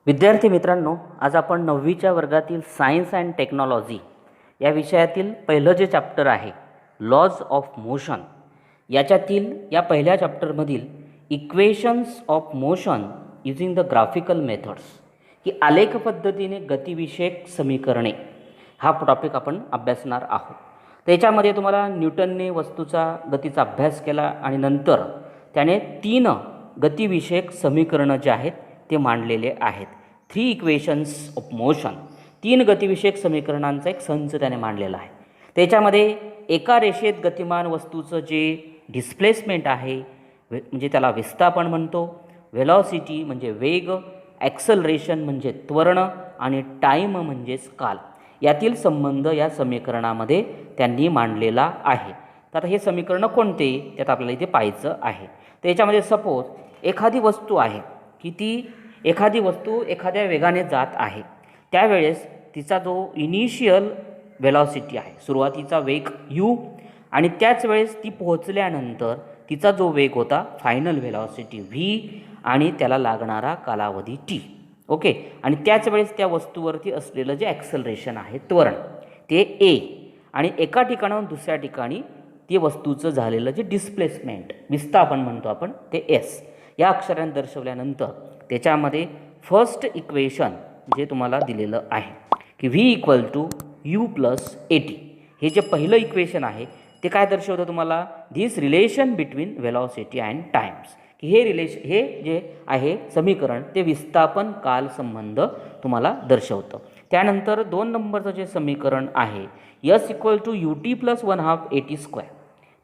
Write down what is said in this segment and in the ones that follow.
विद्यार्थी मित्रांनो, आज आपण 9वीच्या वर्गातील सायन्स अँड टेक्नॉलॉजी या विषयातील पहिलं जे चॅप्टर आहे लॉज ऑफ मोशन, याच्यातील या पहिल्या चॅप्टरमधील equations of motion using the graphical methods ही आलेख पद्धतीने गतिविषयक समीकरणे हा टॉपिक आपण अभ्यासणार आहोत. त्याच्यामध्ये तुम्हाला न्यूटनने वस्तूचा गतीचा अभ्यास केला आणि नंतर त्याने 3 गतिविषयक समीकरणं जे आहेत ते मांडलेले आहेत. 3 इक्वेशन्स ऑफ मोशन, 3 गतिविषयक समीकरणांचा एक संच त्याने मांडलेला आहे. त्याच्यामध्ये एका रेषेत गतिमान वस्तूचं जे डिस्प्लेसमेंट आहे म्हणजे त्याला विस्थापन म्हणतो, व्हेलॉसिटी म्हणजे वेग, ॲक्सलरेशन म्हणजे त्वरण आणि टाईम म्हणजेच काल, यातील संबंध या समीकरणामध्ये त्यांनी मांडलेला आहे. तर आता हे समीकरण कोणते त्यात आपल्याला इथे पाहायचं आहे. त्याच्यामध्ये सपोज एखादी वस्तू आहे की ती एखादी वस्तू एखाद्या वेगाने जात आहे, त्यावेळेस तिचा जो इनिशियल वेलॉसिटी आहे, सुरुवातीचा वेग u, आणि त्याच वेळेस ती पोहोचल्यानंतर तिचा जो वेग होता फायनल वेलॉसिटी v, आणि त्याला लागणारा कालावधी t. ओके. आणि त्याच वेळेस त्या वस्तूवरती असलेलं जे ॲक्सलरेशन आहे, त्वरण, ते a, आणि एका ठिकाणाहून दुसऱ्या ठिकाणी ते वस्तूचं झालेलं जे डिस्प्लेसमेंट, विस्थापन म्हणतो आपण, ते s या अक्षराने दर्शवल्यानंतर त्याच्यामध्ये फर्स्ट इक्वेशन जे तुम्हाला दिलेलं आहे की v = u + at, हे जे पहिलं इक्वेशन आहे ते काय दर्शवतं तुम्हाला, this relation between velocity and times, की हे जे आहे समीकरण ते विस्थापन काल संबंध तुम्हाला दर्शवतं. त्यानंतर 2 नंबरचं जे समीकरण आहे s = ut + 1/2 at²,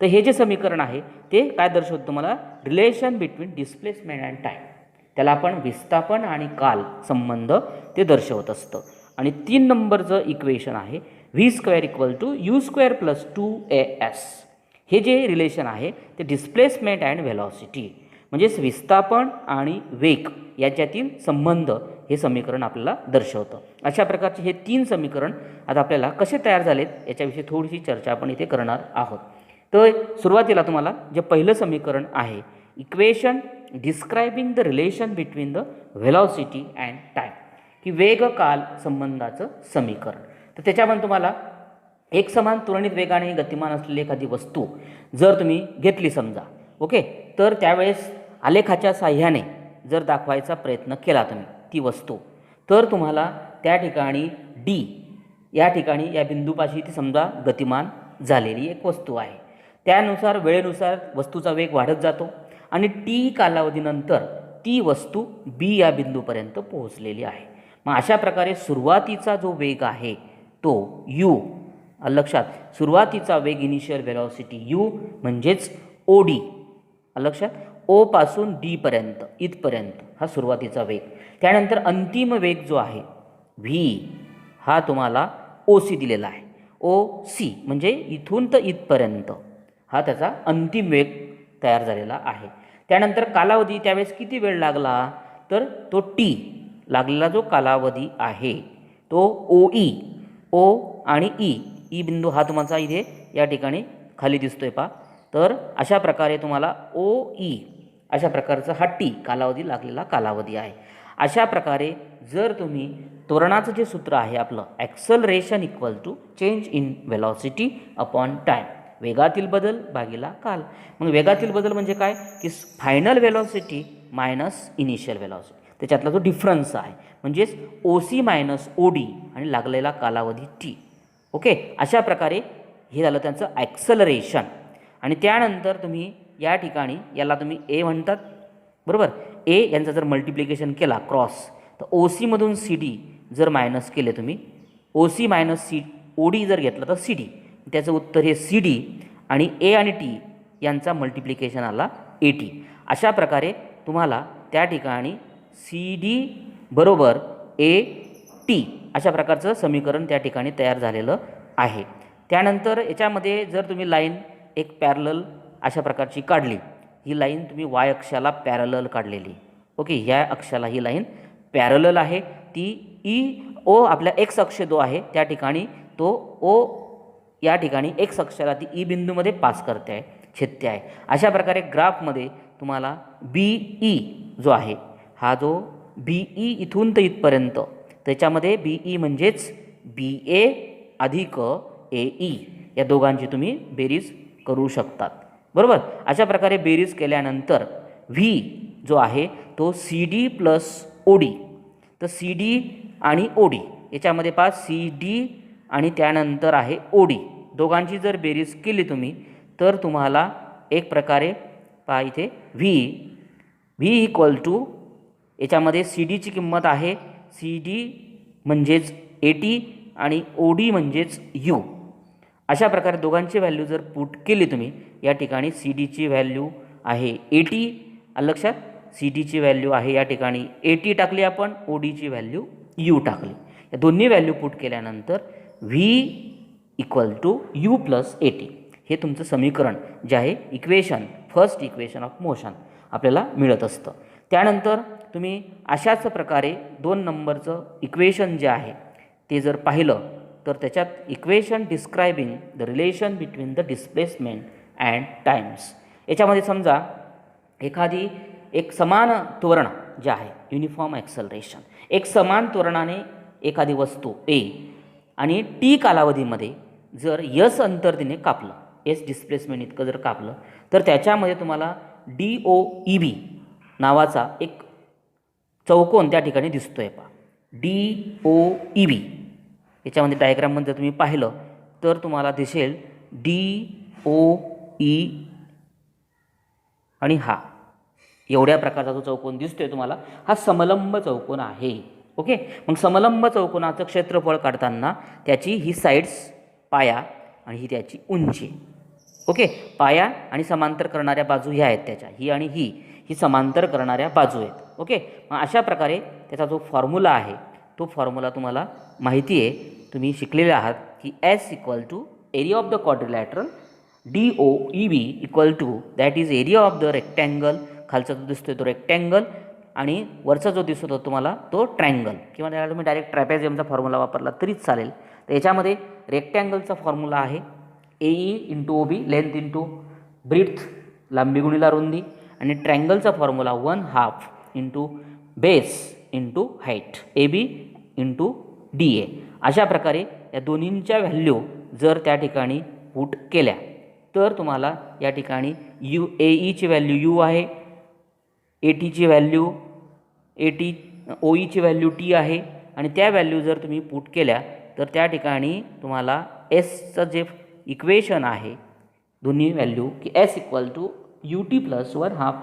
तर हे जे समीकरण आहे ते काय दर्शवतं तुम्हाला, relation between displacement and time, त्याला आपण विस्थापन आणि काल संबंध ते दर्शवत असतं. आणि 3 नंबरचं इक्वेशन आहे v² = u² + 2as, हे जे रिलेशन आहे ते डिस्प्लेसमेंट अँड व्हेलॉसिटी म्हणजेच विस्थापन आणि वेग याच्यातील संबंध हे समीकरण आपल्याला दर्शवतं. अशा प्रकारचे हे 3 समीकरण आता आपल्याला कसे तयार झालेत याच्याविषयी थोडीशी चर्चा आपण इथे करणार आहोत. तर सुरुवातीला तुम्हाला जे पहिलं समीकरण आहे, equation describing the relation between the velocity and time, की वेग काल संबंधाचं समीकरण. तर त्याच्यामध्ये तुम्हाला एक समान त्वरित वेगाने गतिमान असलेली एखादी वस्तू जर तुम्ही घेतली समजा, ओके, तर त्यावेळेस आलेखाच्या साह्याने जर दाखवायचा प्रयत्न केला तुम्ही ती वस्तू, तर तुम्हाला त्या ठिकाणी d या ठिकाणी या बिंदूपाशी ती समजा गतिमान झालेली एक वस्तू आहे. त्यानुसार वेळेनुसार वस्तूचा वेग वाढत जातो आणि t कालावधीनंतर ती वस्तू b या बिंदूपर्यंत पोहोचलेली आहे. मग अशा प्रकारे सुरुवातीचा जो वेग आहे तो u, लक्षात, सुरुवातीचा वेग इनिशियल वेलॉसिटी u म्हणजेच od, लक्षात, o पासून d पर्यंत इथपर्यंत हा सुरुवातीचा वेग. त्यानंतर अंतिम वेग जो आहे v हा तुम्हाला oc दिलेला आहे. oc म्हणजे इथून तर इथपर्यंत हा त्याचा अंतिम वेग तयार झालेला आहे. त्यानंतर कालावधी, त्यावेळेस किती वेळ लागला, तर तो t लागलेला जो कालावधी आहे तो oe, o आणि e बिंदू हा तुम्हाला इथे या ठिकाणी खाली दिसतोय पहा. तर अशा प्रकारे तुम्हाला oe अशा प्रकारचा हा t कालावधी लागलेला कालावधी आहे. अशा प्रकारे जर तुम्ही त्वरणाचं जे सूत्र आहे आपलं, acceleration = change in velocity upon time, वेगातील बदल भागिला काल. मग वेगातील बदल म्हणजे काय, की final velocity minus initial velocity, त्याच्यातला जो डिफरन्स आहे म्हणजेच oc - od आणि लागलेला कालावधी t. ओके. अशा प्रकारे हे झालं त्यांचं ॲक्सलरेशन. आणि त्यानंतर तुम्ही या ठिकाणी याला तुम्ही a म्हणतात, बरोबर. a यांचं जर मल्टिप्लिकेशन केला क्रॉस, तर oc मधून cd जर मायनस केले तुम्ही, oc - od जर घेतलं तर cd, त्याचं उत्तर हे cd, आणि a आणि t यांचा मल्टिप्लिकेशन आला at. अशा प्रकारे तुम्हाला त्या ठिकाणी cd बरोबर at अशा प्रकारचं समीकरण त्या ठिकाणी तयार झालेलं आहे. त्यानंतर याच्यामध्ये जर तुम्ही लाईन एक पॅरलल अशा प्रकारची काढली, ही लाईन तुम्ही y अक्षाला पॅरलल काढलेली, ओके, ह्या अक्षाला ही लाईन पॅरलल आहे, ती o आपल्या x अक्ष जो आहे त्या ठिकाणी तो o या ठिकाणी x अक्षाला ती e बिंदूमध्ये पास करते आहे, छेदते आहे. अशा प्रकारे ग्राफमध्ये तुम्हाला BE जो आहे हा जो BE इथून तर इथपर्यंत, त्याच्यामध्ये BE म्हणजेच BA अधिक AE या दोघांची तुम्ही बेरीज करू शकतात, बरोबर. अशा प्रकारे बेरीज केल्यानंतर V जो आहे तो CD प्लस OD, तर CD आणि OD याच्यामध्ये पहा CD आणि त्यानंतर आहे OD, दोघांची जर बेरीज केली तुम्ही तर तुम्हाला एक प्रकारे पहा इथे V इक्वल टू याच्यामध्ये CDची किंमत आहे CD म्हणजेच 80 आणि OD म्हणजेच U. अशा प्रकारे दोघांची व्हॅल्यू जर पुट केली तुम्ही या ठिकाणी CDची व्हॅल्यू आहे 80, लक्षात CDची व्हॅल्यू आहे या ठिकाणी 80 टाकली आपण, ODची व्हॅल्यू U टाकली. या दोन्ही व्हॅल्यू पुट केल्यानंतर V equal to U plus 80 हे तुमचं समीकरण जे आहे equation, first equation of motion आपल्याला मिळत असतं. त्यानंतर तुम्ही अशाच प्रकारे 2 नंबरचं इक्वेशन जे आहे ते जर पाहिलं तर त्याच्यात equation describing the relation between the displacement and times, याच्यामध्ये समजा एखादी एक समान त्वरण जे आहे युनिफॉर्म ॲक्सलरेशन, एक समान त्वरणाने एखादी वस्तू A आणि T कालावधीमध्ये जर S अंतर तिने कापलं, S डिस्प्लेसमेंट इतकं जर कापलं तर त्याच्यामध्ये तुम्हाला DOEB नावाचा एक चौकोन त्या ठिकाणी दिसतोय पहा, DOEB. याच्यामध्ये डायग्राममध्ये जर तुम्ही पाहिलं तर तुम्हाला दिसेल DOE आणि हा एवढ्या प्रकारचा जो चौकोन दिसतोय तुम्हाला हा समलंब चौकोन आहे. ओके, मग समलंब चौकोनाचं क्षेत्रफळ काढताना त्याची ही साईड्स पाया आणि ही त्याची उंची. ओके, पाया आणि समांतर करणाऱ्या बाजू ह्या आहेत त्याच्या, ही आणि ही समांतर करणाऱ्या बाजू आहेत. ओके, मग अशा प्रकारे त्याचा जो फॉर्म्युला आहे तो फॉर्म्युला तुम्हाला माहिती आहे, तुम्ही शिकलेले आहात की S equal to area of the quadrilateral DOEB equal to that is area of the rectangle, खालचा जो दिसतोय तो रेक्टँगल आणि वरचा जो दिसतो तुम्हाला तो ट्रायंगल, किंवा त्याला तुम्ही डायरेक्ट ट्रॅपेझियमचा फॉर्म्युला वापरला तरीच चालेल. तर याच्यामध्ये रेक्टँगलचा फॉर्म्युला आहे AE into OB, length into breadth, लांबी गुणिला रुंदी, आणि ट्रायंगलचा formula 1/2 into base into height, AB into DA. अशा प्रकारे या दोन्हींच्या व्हॅल्यू जर त्या ठिकाणी पुट केल्या तर तुम्हाला या ठिकाणी AEची व्हॅल्यू U आहे, ATची व्हॅल्यू OEची व्हॅल्यू T आहे, आणि त्या व्हॅल्यू जर तुम्ही पुट केल्या तर त्या ठिकाणी तुम्हाला Sचं जे इक्वेशन आहे दोन्ही व्हॅल्यू की S equal to UT plus 1/2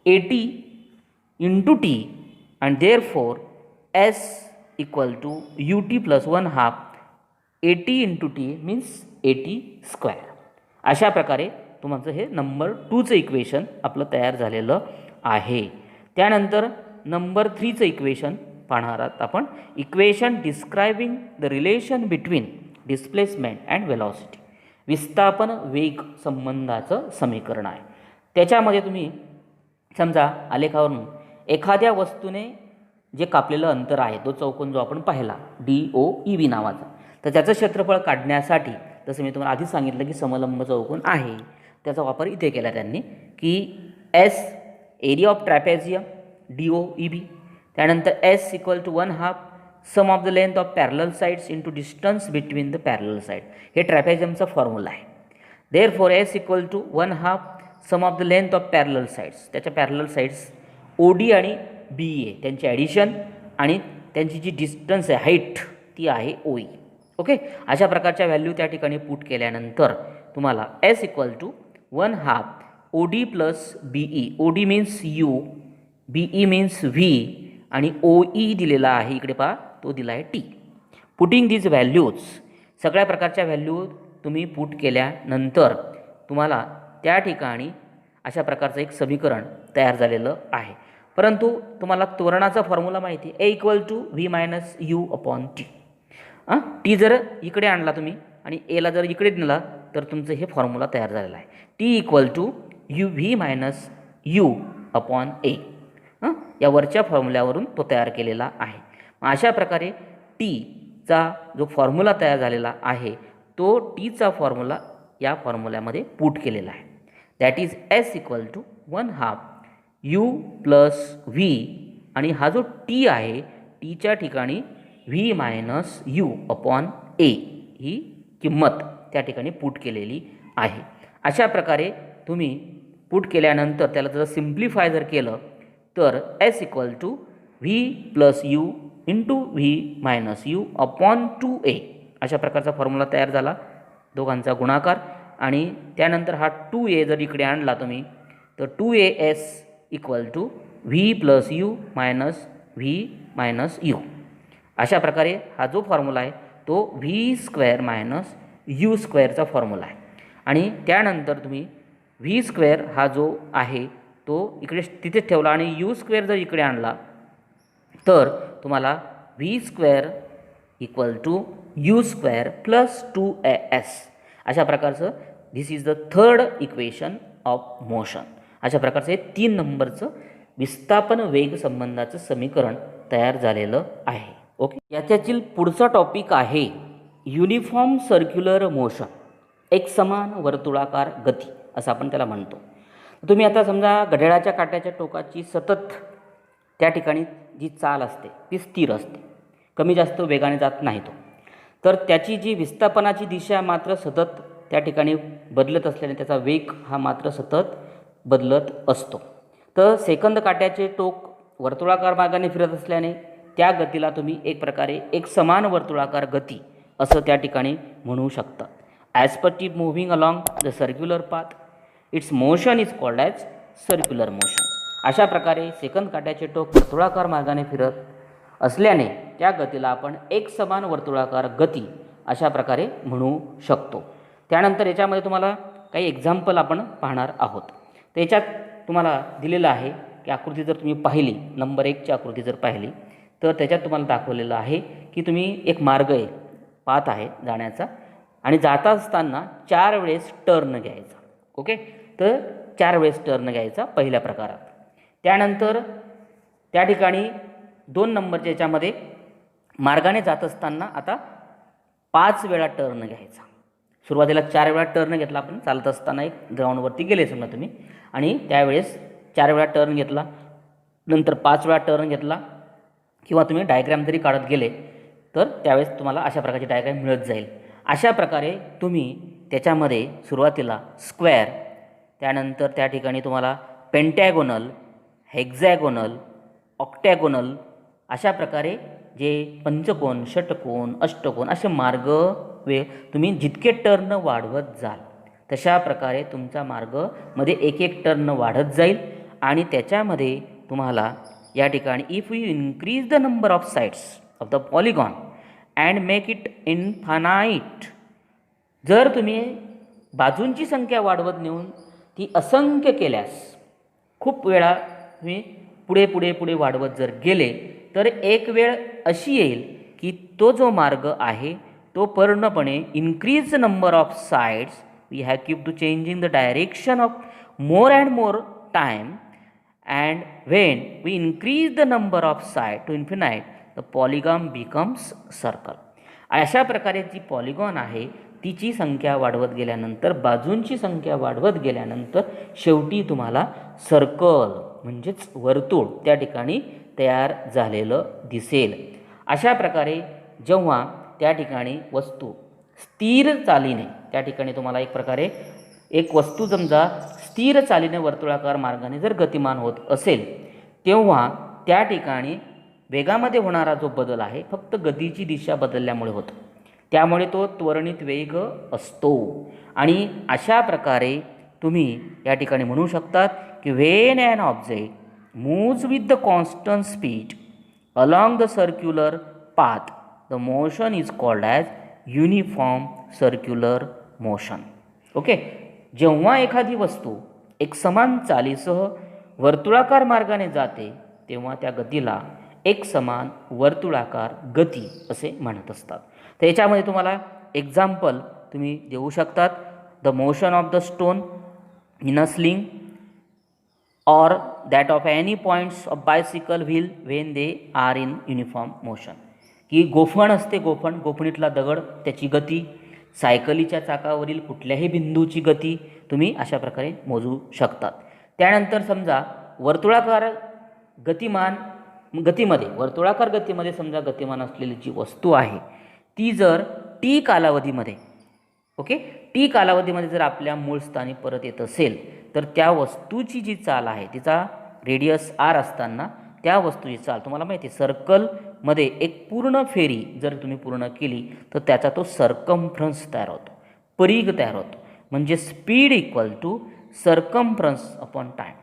AT into T and therefore S equal to UT plus 1/2 AT into T means AT square. अशा प्रकारे तुमचं हे नंबर 2चं इक्वेशन आपलं तयार झालेलं आहे. त्यानंतर नंबर 3चं इक्वेशन पाहणार आहात आपण, equation describing the relation between displacement and velocity, विस्थापन वेग संबंधाचं समीकरण आहे. त्याच्यामध्ये तुम्ही समजा आलेखावरून एखाद्या वस्तूने जे कापलेलं अंतर आहे तो चौकोन जो आपण पाहिला DOEB नावाचा, तर त्याचं क्षेत्रफळ काढण्यासाठी जसं मी तुम्हाला आधी सांगितलं की समलंब चौकोन आहे, त्याचा वापर इथे केला त्यांनी की S area of trapezium DOEB, त्यानंतर S equal to 1/2 sum of the length of parallel sides into distance between the parallel side, हे ट्रॅपेझियमचा फॉर्म्युला आहे. Therefore S equal to 1/2 sum of the length of parallel sides, त्याच्या parallel sides OD आणि BA त्यांची addition आणि त्यांची जी distance आहे height ती आहे OE. ओके, अशा प्रकारच्या व्हॅल्यू त्या ठिकाणी पुट केल्यानंतर तुम्हाला S equal to 1/2 OD plus BE, OD means U, BE means V आणि OE दिलेला आहे इकडे पहा तो दिला आहे T. पुटिंग दीज व्हॅल्यूज, सगळ्या प्रकारच्या व्हॅल्यू तुम्ही पुट केल्यानंतर तुम्हाला त्या ठिकाणी अशा प्रकारचं एक समीकरण तयार झालेलं आहे. परंतु तुम्हाला त्वरणाचा फॉर्म्युला माहिती आहे, A equal to V minus U upon T. T जर इकडे आणला तुम्ही आणि Aला जर इकडे दिला तर तुमचं हे फॉर्म्युला तयार झालेला आहे, T equal to V minus U upon A. या वरच्या फॉर्म्युल्यावरून तो तयार केलेला आहे. अशा प्रकारे टीचा जो फॉर्म्युला तयार झालेला आहे तो टीचा फॉर्म्युला या फॉर्म्युल्यामध्ये पुट केलेला आहे. That is S equal to 1/2 U plus V आणि हा जो टी आहे टीच्या ठिकाणी V minus U upon A ही किंमत त्या ठिकाणी पुट केलेली आहे. अशा प्रकारे तुम्ही पुट केल्यानंतर त्याला जर सिम्प्लिफाय जर केलं तर S equal to V plus U into V minus U upon 2a अशा प्रकारचा फॉर्म्युला तयार झाला, दोघांचा गुणाकार. आणि त्यानंतर हा 2a जर इकडे आणला तुम्ही तर 2as equal to V plus U minus V minus U. अशा प्रकारे हा जो फॉर्म्युला आहे तो व्ही स्क्वेअर मायनस यू स्क्वेअरचा फॉर्म्युला आहे. आणि त्यानंतर तुम्ही व्ही स्क्वेअर हा जो आहे तो इकडे तिथेच ठेवला आणि यू स्क्वेअर जर इकडे आणला तर तुम्हाला V square equal to U square plus 2as अशा प्रकारचं this is the third equation of motion. अशा प्रकारचं हे 3 नंबरचं विस्थापन वेग संबंधाचं समीकरण तयार झालेलं आहे. ओके, याच्यातील पुढचा टॉपिक आहे युनिफॉर्म सर्क्युलर मोशन, एक समान वर्तुळाकार गती असं आपण त्याला म्हणतो. तुम्ही आता समजा घड्याळाच्या काट्याच्या टोकाची सतत त्या ठिकाणी जी चाल असते ती स्थिर असते, कमी जास्त वेगाने जात नाही तो, तर त्याची जी विस्थापनाची दिशा मात्र सतत त्या ठिकाणी बदलत असल्याने त्याचा वेग हा मात्र सतत बदलत असतो. तर सेकंद काट्याचे टोक वर्तुळाकार मार्गाने फिरत असल्याने त्या गतीला तुम्ही एक प्रकारे एक समान वर्तुळाकार गती असं त्या ठिकाणी म्हणू शकता. As per T moving along the circular path it's motion is called as circular motion. अशा प्रकारे सेकंद काट्याचे टोक वर्तुळाकार मार्गाने फिरत असल्याने त्या गतीला आपण एक समान वर्तुळाकार गती अशा प्रकारे म्हणू शकतो. त्यानंतर याच्यामध्ये तुम्हाला काही एक्झाम्पल आपण पाहणार आहोत. तर याच्यात तुम्हाला दिलेलं आहे की आकृती जर तुम्ही पाहिली, नंबर 1ची आकृती जर पाहिली तर त्याच्यात तुम्हाला दाखवलेलं आहे की तुम्ही एक मार्ग आहे, पाथ आहे जाण्याचा, आणि जाता असताना 4 वेळेस टर्न घ्यायचा. ओके, तर 4 वेळेस टर्न घ्यायचा पहिल्या प्रकारात. त्यानंतर त्या ठिकाणी 2 नंबरच्या याच्यामध्ये मार्गाने जात असताना आता 5 वेळा टर्न घ्यायचा. सुरुवातीला 4 वेळा टर्न घेतला आपण चालत असताना, एक ग्राउंडवरती गेले समजा तुम्ही, आणि त्यावेळेस 4 वेळा टर्न घेतला, नंतर 5 वेळा टर्न घेतला, किंवा तुम्ही डायग्राम जरी काढत गेले तर त्यावेळेस तुम्हाला अशा प्रकारची डायग्राम मिळत जाईल. अशा प्रकारे तुम्ही त्याच्यामध्ये सुरुवातीला स्क्वेअर, त्यानंतर त्या ठिकाणी तुम्हाला पेंटॅगोनल, हेक्झॅगोनल, ऑक्टॅगोनल अशा प्रकारे जे पंचकोन, षटकोन, अष्टकोन असे मार्ग तुम्ही जितके टर्न वाढवत जाल तशा प्रकारे तुमचा मार्गमध्ये एक एक टर्न वाढत जाईल. आणि त्याच्यामध्ये तुम्हाला या ठिकाणी if you increase the number of sides of the polygon and make it infinite, जर तुम्ही बाजूंची संख्या वाढवत नेऊन ती असंख्य केल्यास, खूप वेळा तुम्ही पुढे पुढे पुढे वाढवत जर गेले तर एक वेळ अशी येईल की तो जो मार्ग आहे तो पूर्णपणे increase number of sides, we have keep to changing the direction of more and more time, and when we increase the number of side to infinite the polygon becomes circle. अशा प्रकारे जी पॉलिगॉन आहे तिची संख्या वाढवत गेल्यानंतर, बाजूंची संख्या वाढवत गेल्यानंतर शेवटी तुम्हाला सर्कल म्हणजेच वर्तुळ त्या ठिकाणी तयार झालेलं दिसेल. अशा प्रकारे जेव्हा त्या ठिकाणी वस्तू स्थिर चालीने त्या ठिकाणी तुम्हाला एक प्रकारे एक वस्तू समजा स्थिर चालीने वर्तुळाकार मार्गाने जर गतिमान होत असेल तेव्हा त्या ठिकाणी वेगामध्ये होणारा जो बदल आहे फक्त गतीची दिशा बदलल्यामुळे होतो, त्यामुळे तो त्वरणित वेग असतो. आणि अशा प्रकारे तुम्ही या ठिकाणी म्हणू शकतात की when an object moves with the constant speed along the circular path the motion is called as uniform circular motion. Okay, जेव्हा एखादी वस्तू एक समान चालीसह वर्तुळाकार मार्गाने जाते तेव्हा त्या गतीला एक समान वर्तुळाकार गती असे म्हणत असतात. तर याच्यामध्ये तुम्हाला एक्झाम्पल तुम्ही देऊ शकतात. The motion of the stone in a sling और that of any points of bicycle wheel when they are in uniform motion, की गोफण असते, गोफणीतला दगड त्याची गती, सायकलीच्या चाकावरील कुठल्याही बिंदूची गती तुम्ही अशा प्रकारे मोजू शकतात. त्यानंतर समजा वर्तुळाकार गतिमान गतीमध्ये, वर्तुळाकार गतीमध्ये समजा गतिमान असलेली जी वस्तू आहे ती जर टी कालावधीमध्ये, ओके, टी कालावधीमध्ये जर आपल्या मूळ स्थानी परत येत असेल तर त्या वस्तूची जी चाल आहे तिचा रेडियस आर असताना त्या वस्तूची चाल, तुम्हाला माहिती आहे सर्कलमध्ये एक पूर्ण फेरी जर तुम्ही पूर्ण केली तर त्याचा तो सर्कम्फ्रन्स तयार होतो, परिघ तयार होतो. म्हणजे speed equal to circumference upon time,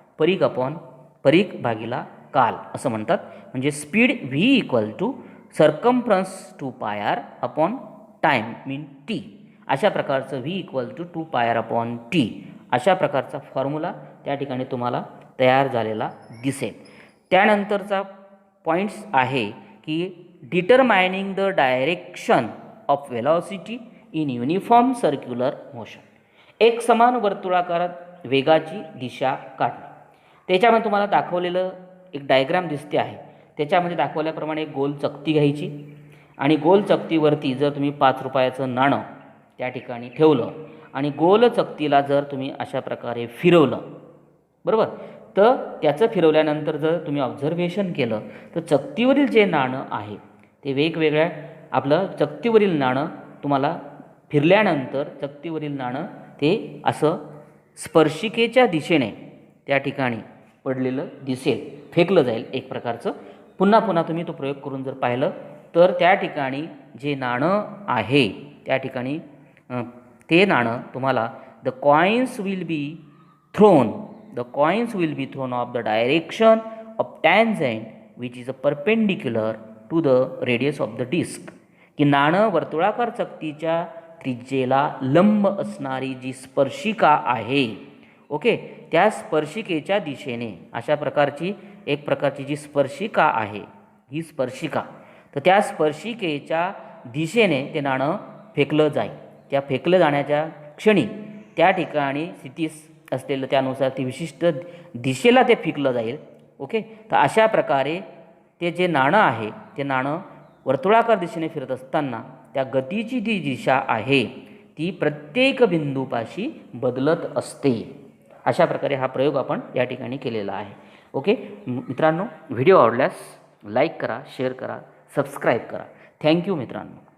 परिघ भागिला काल असं म्हणतात. म्हणजे speed V equal to circumference 2πr upon time mean T. अशा प्रकारचं V equal to 2πr upon T अशा प्रकारचा फॉर्म्युला त्या ठिकाणी तुम्हाला तयार झालेला दिसेल. त्यानंतरचा पॉईंट्स आहे की डिटरमायनिंग the direction of velocity in uniform circular motion. एक समान वर्तुळाकारात वेगाची दिशा काढणे. त्याच्यामध्ये तुम्हाला दाखवलेलं एक डायग्राम दिसते आहे. त्याच्यामध्ये दाखवल्याप्रमाणे एक गोल चकती घ्यायची आणि गोल चकतीवरती जर तुम्ही 5 रुपयाचं नाणं त्या ठिकाणी ठेवलं आणि गोल चकतीला जर तुम्ही अशा प्रकारे फिरवलं, बरोबर, तर त्याचं फिरवल्यानंतर जर तुम्ही ऑब्झर्वेशन केलं तर चकतीवरील जे नाणं आहे ते वेगवेगळ्या, आपलं चकतीवरील नाणं तुम्हाला फिरल्यानंतर चकतीवरील नाणं ते असं स्पर्शिकेच्या दिशेने त्या ठिकाणी पडलेलं दिसेल, फेकलं जाईल एक प्रकारचं. पुन्हा पुन्हा तुम्ही तो प्रयोग करून जर पाहिलं तर त्या ठिकाणी जे नाणं आहे त्या ठिकाणी ते नाणं तुम्हाला the coins will be thrown off the direction of tangent which is a perpendicular to the radius of the disc. की नाणं वर्तुळाकार चकतीच्या त्रिज्येला लंब असणारी जी स्पर्शिका आहे, ओके, त्या स्पर्शिकेच्या दिशेने अशा प्रकारची एक प्रकारची जी स्पर्शिका आहे ही स्पर्शिका, तर त्या स्पर्शिकेच्या दिशेने ते नाणं फेकलं जाईल. त्या फेकलं जाण्याच्या क्षणी त्या ठिकाणी स्थितीस असलेलं त्यानुसार ती विशिष्ट दिशेला ते फेकलं जाईल, ओके. तर अशा प्रकारे ते जे नाणं आहे ते नाणं वर्तुळाकार दिशेने फिरत असताना त्या गतीची जी दिशा आहे ती प्रत्येक बिंदूपाशी बदलत असते. अशा प्रकारे हा प्रयोग आपण या ठिकाणी केलेला आहे, ओके. मित्रांनो, व्हिडिओ आवडल्यास लाईक करा, शेअर करा, सबस्क्राईब करा. थँक्यू मित्रांनो.